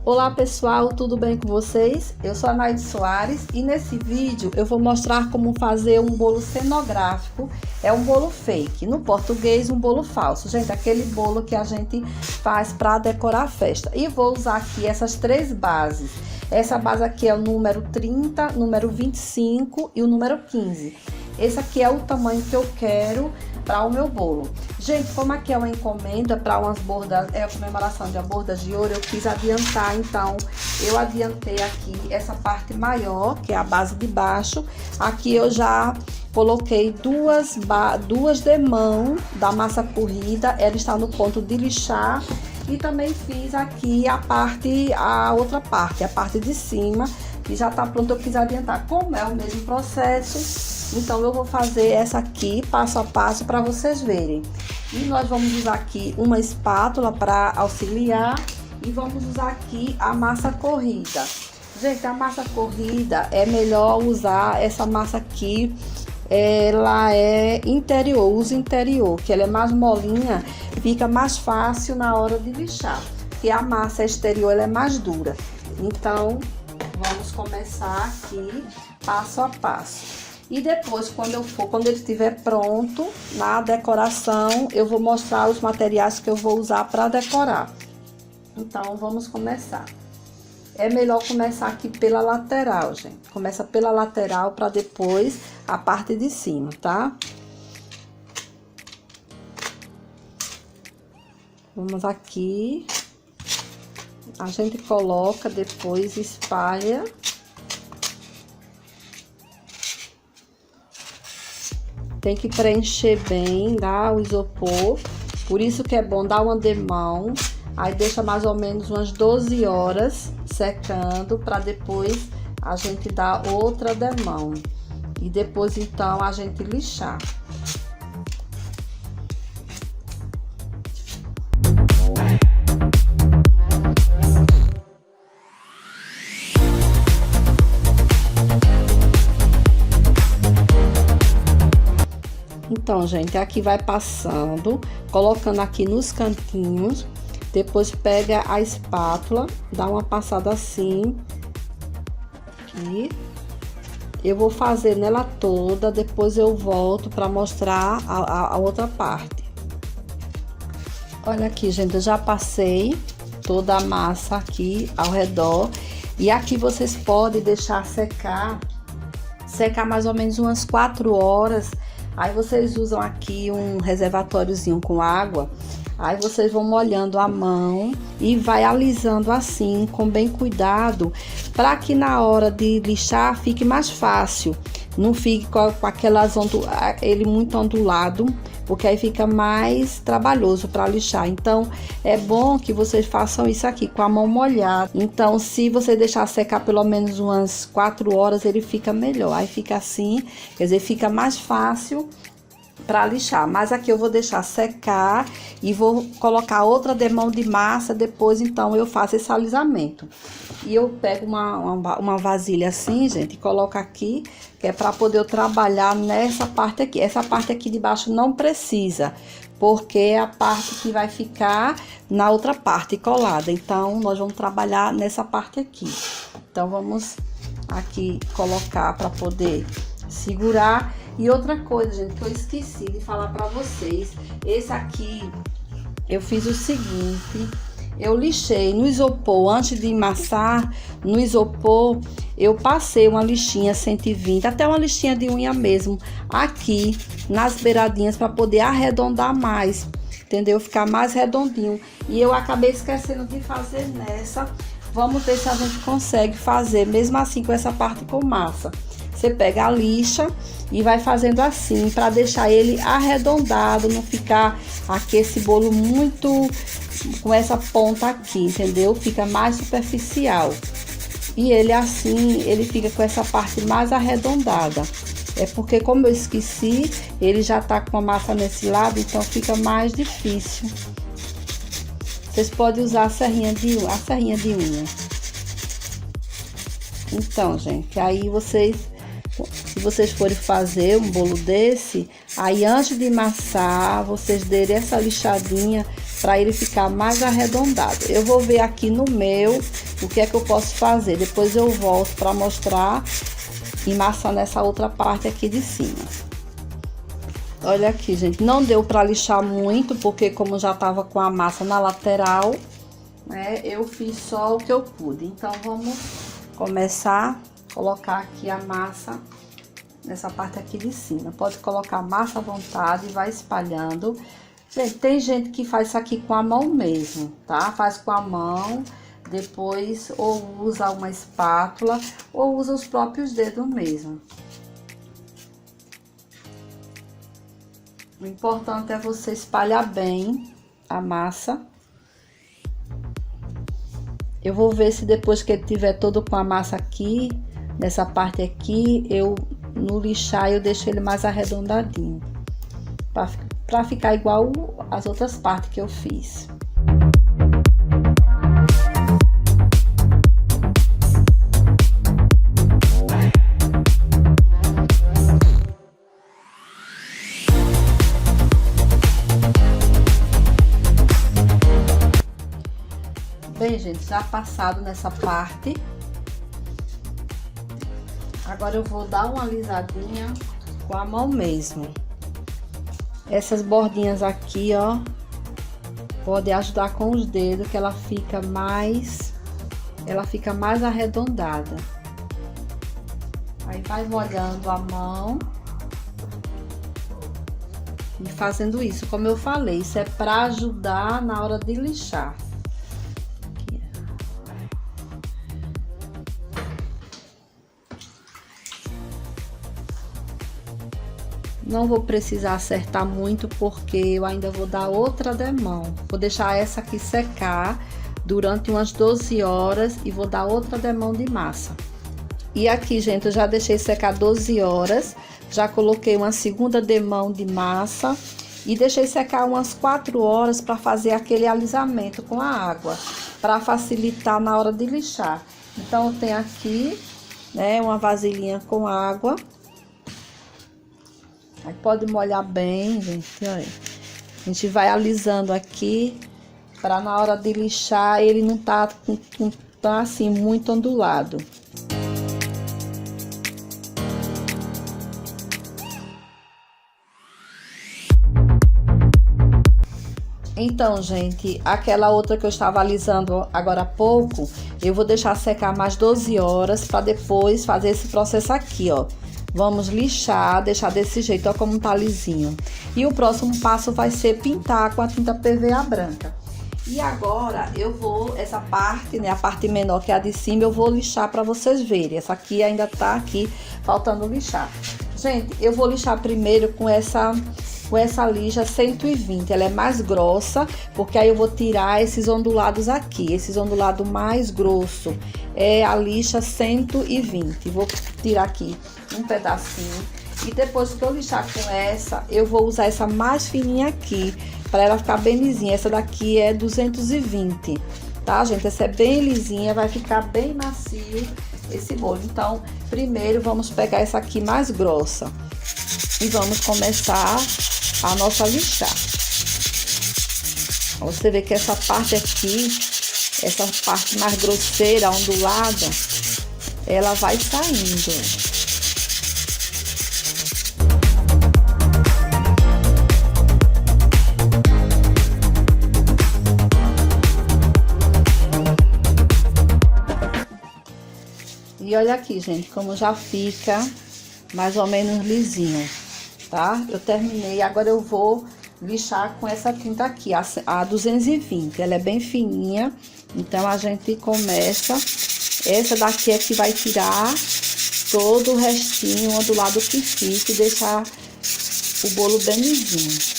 Olá pessoal, tudo bem com vocês? Eu sou a Naide Soares e nesse vídeo eu vou mostrar como fazer um bolo cenográfico. É um bolo fake, no português um bolo falso. Gente, aquele bolo que a gente faz para decorar a festa. E vou usar aqui essas três bases. Essa base aqui é o número 30, número 25 e o número 15. Esse aqui é o tamanho que eu quero para o meu bolo. Gente, como aqui é uma encomenda para umas bordas, é a comemoração de bordas de ouro, eu quis adiantar, então eu adiantei aqui essa parte maior, que é a base de baixo. Aqui eu já coloquei duas demão da massa corrida, ela está no ponto de lixar. E também fiz aqui a outra parte, a parte de cima, que já tá pronto. Eu quis adiantar, como é o mesmo processo, então eu vou fazer essa aqui passo a passo para vocês verem. E nós vamos usar aqui uma espátula para auxiliar e vamos usar aqui a massa corrida. Gente, a massa corrida é melhor usar essa massa aqui. Ela é interior, uso interior, que ela é mais molinha, fica mais fácil na hora de lixar, porque a massa exterior ela é mais dura. Então vamos começar aqui passo a passo. E depois, quando ele estiver pronto na decoração, eu vou mostrar os materiais que eu vou usar para decorar. Então vamos começar. É melhor começar aqui pela lateral, gente. Começa pela lateral para depois a parte de cima, tá? Vamos aqui. A gente coloca, depois espalha. Tem que preencher bem, tá? O isopor. Por isso que é bom dar uma demão. Aí deixa mais ou menos umas 12 horas secando para depois a gente dar outra demão. E depois então a gente lixar. Então, gente, aqui vai passando, colocando aqui nos cantinhos. Depois pega a espátula, dá uma passada assim. Aqui. Eu vou fazer nela toda, depois eu volto para mostrar a outra parte. Olha aqui, gente, eu já passei toda a massa aqui ao redor. E aqui vocês podem deixar secar mais ou menos umas 4 horas. Aí vocês usam aqui um reservatóriozinho com água. Aí vocês vão molhando a mão e vai alisando assim, com bem cuidado, para que na hora de lixar fique mais fácil. Não fique com ele muito ondulado, porque aí fica mais trabalhoso para lixar. Então, é bom que vocês façam isso aqui com a mão molhada. Então, se você deixar secar pelo menos umas 4 horas, ele fica melhor. Aí fica assim, quer dizer, fica mais fácil para lixar. Mas aqui eu vou deixar secar e vou colocar outra demão de massa. Depois então eu faço esse alisamento. E eu pego uma vasilha assim, gente, e coloco aqui, que é para poder eu trabalhar nessa parte aqui. Essa parte aqui de baixo não precisa, porque é a parte que vai ficar na outra parte colada. Então nós vamos trabalhar nessa parte aqui. Então vamos aqui colocar para poder segurar. E outra coisa, gente, que eu esqueci de falar pra vocês, esse aqui eu fiz o seguinte: eu lixei no isopor, antes de amassar, no isopor eu passei uma lixinha 120, até uma lixinha de unha mesmo, aqui nas beiradinhas para poder arredondar mais, entendeu? Ficar mais redondinho. E eu acabei esquecendo de fazer nessa. Vamos ver se a gente consegue fazer mesmo assim com essa parte com massa. Você pega a lixa e vai fazendo assim, para deixar ele arredondado, não ficar aqui esse bolo muito com essa ponta aqui, entendeu? Fica mais superficial. E ele assim, ele fica com essa parte mais arredondada. É porque, como eu esqueci, ele já tá com a massa nesse lado, então fica mais difícil. Vocês podem usar a serrinha de unha. Então, gente, aí se vocês forem fazer um bolo desse, aí antes de amassar, vocês derem essa lixadinha para ele ficar mais arredondado. Eu vou ver aqui no meu o que é que eu posso fazer. Depois eu volto para mostrar e maçã nessa outra parte aqui de cima. Olha aqui, gente, não deu para lixar muito, porque como já tava com a massa na lateral, né, eu fiz só o que eu pude. Então, vamos começar a colocar aqui a massa nessa parte aqui de cima. Pode colocar massa à vontade e vai espalhando. Gente, tem gente que faz isso aqui com a mão mesmo, tá? Faz com a mão, depois ou usa uma espátula ou usa os próprios dedos mesmo. O importante é você espalhar bem a massa. Eu vou ver se depois que ele tiver todo com a massa aqui, nessa parte aqui, no lixar eu deixo ele mais arredondadinho, para ficar igual as outras partes que eu fiz. Bem, gente, já passado nessa parte, agora eu vou dar uma alisadinha com a mão mesmo. Essas bordinhas aqui, ó, pode ajudar com os dedos, que ela fica mais arredondada. Aí vai molhando a mão e fazendo isso. Como eu falei, isso é para ajudar na hora de lixar. Não vou precisar acertar muito, porque eu ainda vou dar outra demão. Vou deixar essa aqui secar durante umas 12 horas e vou dar outra demão de massa. E aqui, gente, eu já deixei secar 12 horas, já coloquei uma segunda demão de massa e deixei secar umas 4 horas para fazer aquele alisamento com a água, para facilitar na hora de lixar. Então, eu tenho aqui, né, uma vasilhinha com água. Aí pode molhar bem, gente, olha. A gente vai alisando aqui, para na hora de lixar ele não tá assim muito ondulado. Então, gente, aquela outra que eu estava alisando agora há pouco, eu vou deixar secar mais 12 horas para depois fazer esse processo aqui, ó. Vamos lixar, deixar desse jeito, ó, como tá lisinho. E o próximo passo vai ser pintar com a tinta PVA branca. E agora eu vou, essa parte, né, a parte menor que é a de cima, eu vou lixar para vocês verem. Essa aqui ainda tá aqui, faltando lixar. Gente, eu vou lixar primeiro com essa lixa 120, ela é mais grossa, porque aí eu vou tirar esses ondulados aqui, esses ondulados mais grosso, é a lixa 120, vou tirar aqui um pedacinho, e depois que eu lixar com essa, eu vou usar essa mais fininha aqui, para ela ficar bem lisinha. Essa daqui é 220, tá, gente? Essa é bem lisinha, vai ficar bem macio esse bolo. Então, primeiro vamos pegar essa aqui mais grossa e vamos começar a nossa lixar. Você vê que essa parte aqui, essa parte mais grosseira, ondulada, ela vai saindo. E olha aqui, gente, como já fica mais ou menos lisinho, tá? Eu terminei, agora eu vou lixar com essa tinta aqui, a 220, ela é bem fininha, então a gente começa, essa daqui é que vai tirar todo o restinho do lado que fica e deixar o bolo bem lisinho.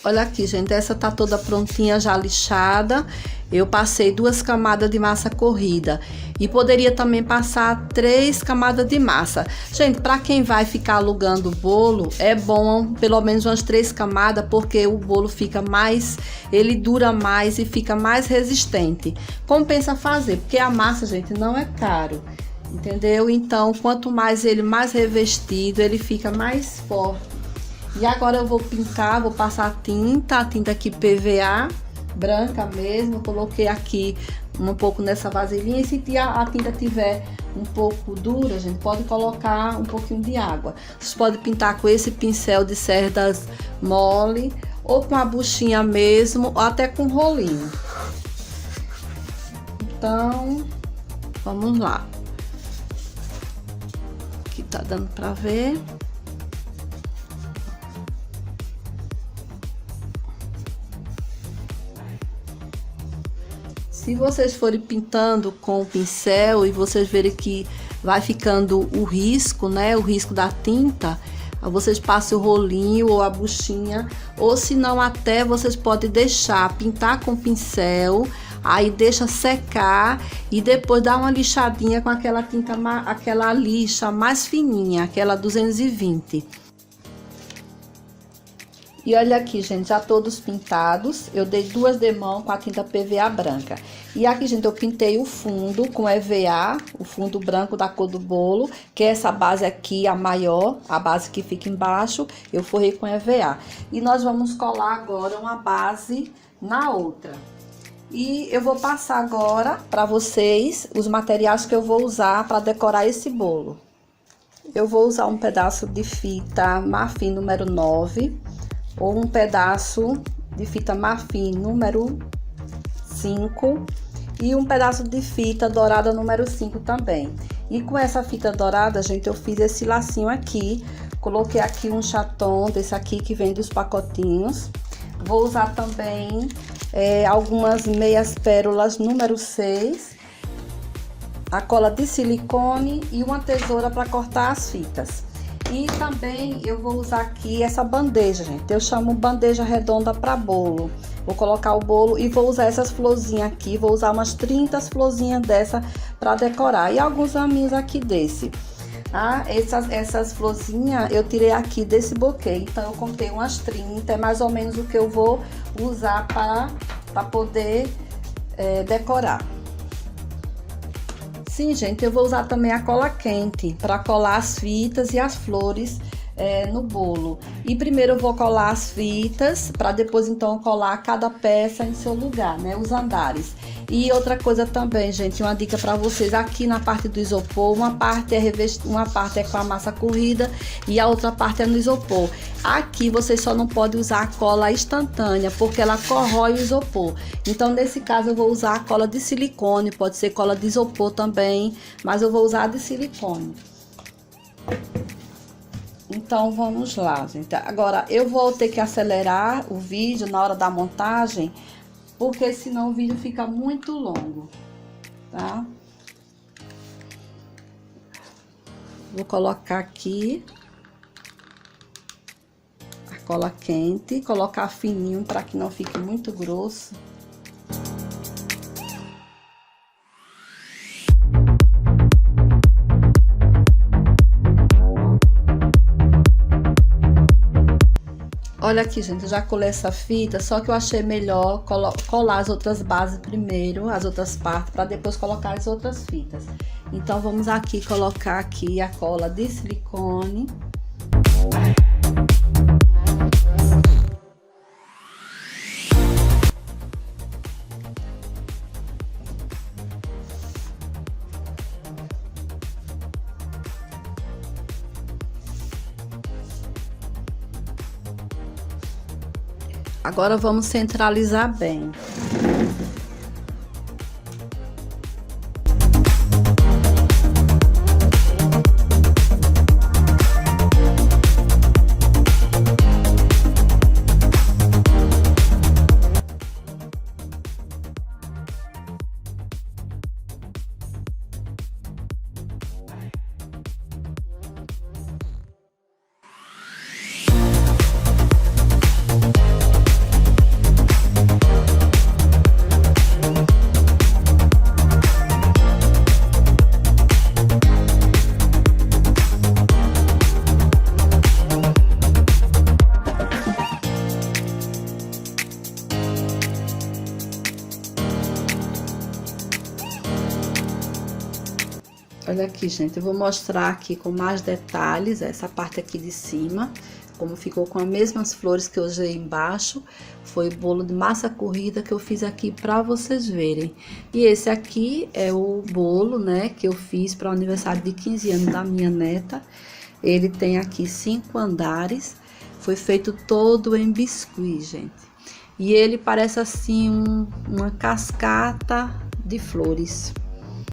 Olha aqui, gente, essa tá toda prontinha, já lixada. Eu passei 2 camadas de massa corrida e poderia também passar 3 camadas de massa. Gente, para quem vai ficar alugando o bolo, é bom pelo menos umas 3 camadas, porque o bolo fica mais, ele dura mais e fica mais resistente. Compensa fazer, porque a massa, gente, não é caro. Entendeu? Então, quanto mais ele mais revestido, ele fica mais forte. E agora eu vou pintar, vou passar a tinta aqui PVA, branca mesmo. Eu coloquei aqui um pouco nessa vasilhinha. E se a tinta tiver um pouco dura, gente, pode colocar um pouquinho de água. Vocês podem pintar com esse pincel de cerdas mole, ou com a buchinha mesmo, ou até com rolinho. Então, vamos lá. Aqui tá dando pra ver. Se vocês forem pintando com o pincel e vocês verem que vai ficando o risco, né? O risco da tinta, vocês passam o rolinho ou a buchinha, ou se não até vocês podem deixar pintar com o pincel, aí deixa secar e depois dá uma lixadinha com aquela tinta, aquela lixa mais fininha, aquela 220. E olha aqui, gente, já todos pintados. Eu dei 2 demãos com a tinta PVA branca. E aqui, gente, eu pintei o fundo com EVA, o fundo branco da cor do bolo, que é essa base aqui, a maior, a base que fica embaixo, eu forrei com EVA. E nós vamos colar agora uma base na outra. E eu vou passar agora para vocês os materiais que eu vou usar para decorar esse bolo. Eu vou usar um pedaço de fita marfim número 9, ou um pedaço de fita marfim número 5 e um pedaço de fita dourada número 5 também. E com essa fita dourada, gente, eu fiz esse lacinho aqui, coloquei aqui um chaton desse aqui que vem dos pacotinhos. Vou usar também algumas meias pérolas número 6, a cola de silicone e uma tesoura para cortar as fitas. E também eu vou usar aqui essa bandeja, gente. Eu chamo bandeja redonda para bolo. Vou colocar o bolo e vou usar essas florzinhas aqui. Vou usar umas 30 florzinhas dessa para decorar. E alguns raminhos aqui desse. Ah, essas florzinhas eu tirei aqui desse buquê. Então eu contei umas 30. É mais ou menos o que eu vou usar para poder decorar. Sim, gente, eu vou usar também a cola quente para colar as fitas e as flores no bolo. E primeiro eu vou colar as fitas para depois então colar cada peça em seu lugar, né? Os andares. E outra coisa também, gente, uma dica para vocês, aqui na parte do isopor, uma parte é com a massa corrida e a outra parte é no isopor. Aqui vocês só não podem usar a cola instantânea, porque ela corrói o isopor. Então, nesse caso, eu vou usar a cola de silicone, pode ser cola de isopor também, mas eu vou usar a de silicone. Então, vamos lá, gente. Agora, eu vou ter que acelerar o vídeo na hora da montagem, porque senão o vídeo fica muito longo, tá? Vou colocar aqui a cola quente, colocar fininho para que não fique muito grosso. Olha aqui, gente, eu já colei essa fita, só que eu achei melhor colar as outras bases primeiro, as outras partes, para depois colocar as outras fitas. Então, vamos aqui colocar aqui a cola de silicone. Agora vamos centralizar bem. Olha aqui, gente, eu vou mostrar aqui com mais detalhes essa parte aqui de cima, como ficou com as mesmas flores que eu usei embaixo. Foi o bolo de massa corrida que eu fiz aqui para vocês verem. E esse aqui é o bolo, né, que eu fiz para o aniversário de 15 anos da minha neta. Ele tem aqui 5 andares, foi feito todo em biscuit, gente. E ele parece assim uma cascata de flores.